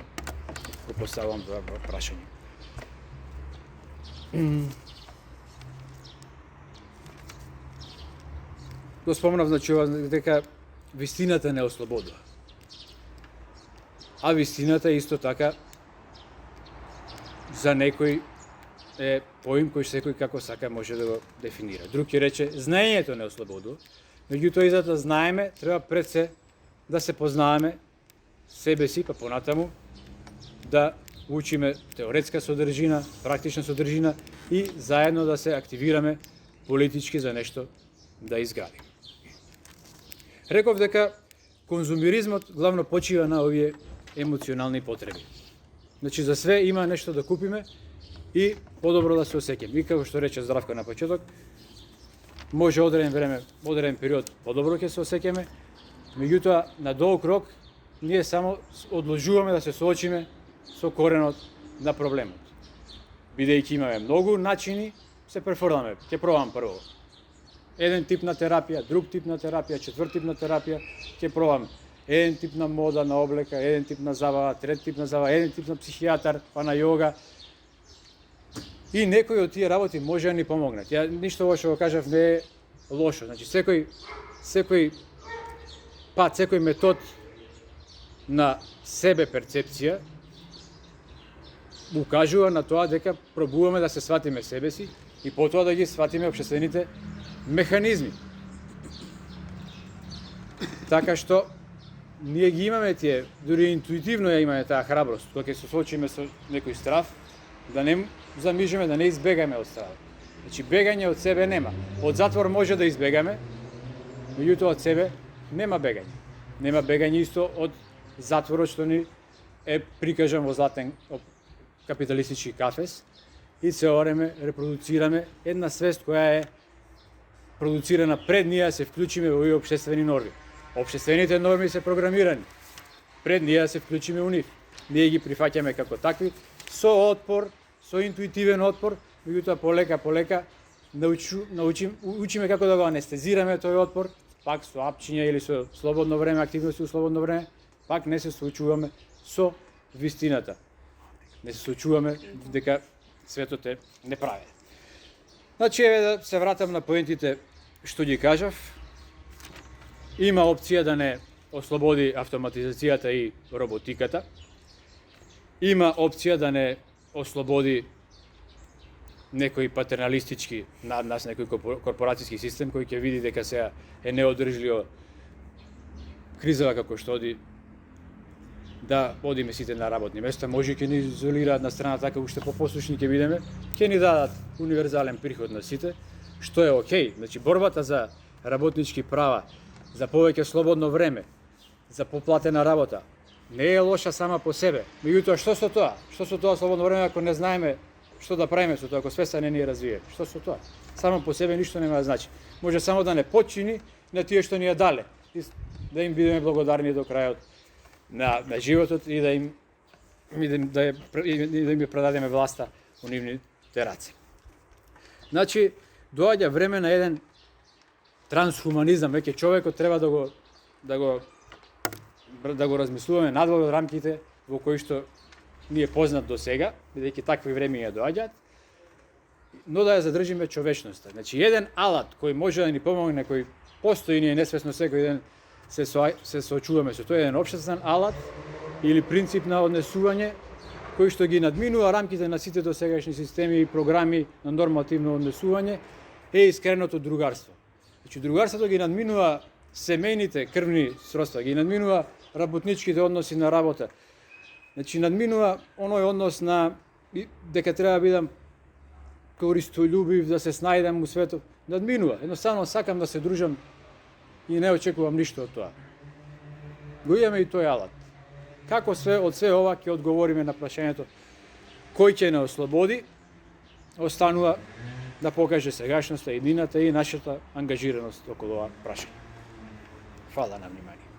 Го поставувам тоа прашање. Го спомнав, значи, дека вистината не ослободува. А вистината исто така за некој е поим кој секој како сака може да го дефинира. Друг ќе рече, знаењето не ослободува. Меѓутоа и за да знаеме, треба пред се да се познаваме себе си, па понатаму да учиме теоретска содржина, практична содржина и заедно да се активираме политички за нешто да изградиме. Реков дека конзумиризмот главно почива на овие емоционални потреби. Значи за све има нешто да купиме и подобро да се осеќаме. И како што рече Здравко на почеток, може одреден време, одреден период подобро ќе се осеќаме, меѓутоа на долг рок ние само одложуваме да се соочиме со коренот на проблемот. Бидејќи имаме многу начини, се префрламе. Ќе пробам прво еден тип на терапија, друг тип на терапија, четврт тип на терапија, ќе пробам еден тип на мода, на облека, еден тип на забава, трет тип на забава, еден тип на психијатар, па на јога. И некои од тие работи може да ни помогнат. Ја ништо лошо го кажав, не е лошо. Значи секој пат, секој метод на себе перцепција укажува на тоа дека пробуваме да се сватиме себе си и потоа да ги сватиме општествените механизми. Така што ние ги имаме тие, дури интуитивно ја имаме таа храброст, кога ќе се соочиме со некој страв, да не замижеме, да не избегаме од стравот. Значи, бегање од себе нема. Од затвор може да избегаме, меѓутоа од себе нема бегање. Нема бегање исто од затворот што ни е прикажан во златен капиталистички кафес и се време репродуцираме една свест која е продуцирана пред ние да се вклучиме во овие општествени норми. Општествените норми се програмирани. Пред ние да се вклучиме у нив. Ние ги прифаќаме како такви, со отпор, со интуитивен отпор, меѓутоа полека учиме како да го анестезираме тој отпор, пак со апчиња или со слободно време, активности у слободно време, пак не се соочуваме со вистината. Не се соочуваме дека светот е неправеден. Значи, еве да се вратам на поентите што ги кажав, има опција да не ослободи автоматизацијата и роботиката. Има опција да не ослободи некој патерналистички над нас, некој корпорацијски систем кој ќе види дека сега е неодржливо кризава како што оди, да одиме сите на работни места, може ќе ни изолираат на страна така уште попослушни ќе бидеме, ќе ни дадат универзален приход на сите, што е окей. Значи борбата за работнички права, за повеќе слободно време, за поплатена работа, не е лоша сама по себе. Меѓутоа, што со тоа? Што со тоа слободно време ако не знаеме што да правиме со тоа, ако свеста не ни развие? Што со тоа? Само по себе ништо нема да значи. Може само да не подчини на тие што ни ја дале. И да им бидеме благодарни до крајот на животот и да им предадеме власта у нивните раце. Значи, доаѓа време на еден трансхуманизам, веќе човекот треба да го размислуваме надвор од рамките во кои што ни е познат до сега, бидејќи такви времења доаѓаат, но да ја задржиме човечноста. Значи, еден алат кој може да ни помогне, кој постои, ние несвесно секој ден се соочуваме со тој еден општествен алат или принцип на однесување кој што ги надминува рамките на сите досегашни системи и програми на нормативно однесување е искреното другарство. Значи, другарството ги надминува семејните крвни сродства, ги надминува работничките односи на работа. Значи, надминува оној однос на дека треба да бидам користољубив, да се снајдам у светот. Надминува. Едноставно сакам да се дружам и не очекувам ништо од тоа. Го имаме и тој алат. Како од све ова ќе одговориме на прашањето кој ќе не ослободи, останува да покаже сегашноста, едината и нашата ангажираност околу ова прашање. Фала на внимание.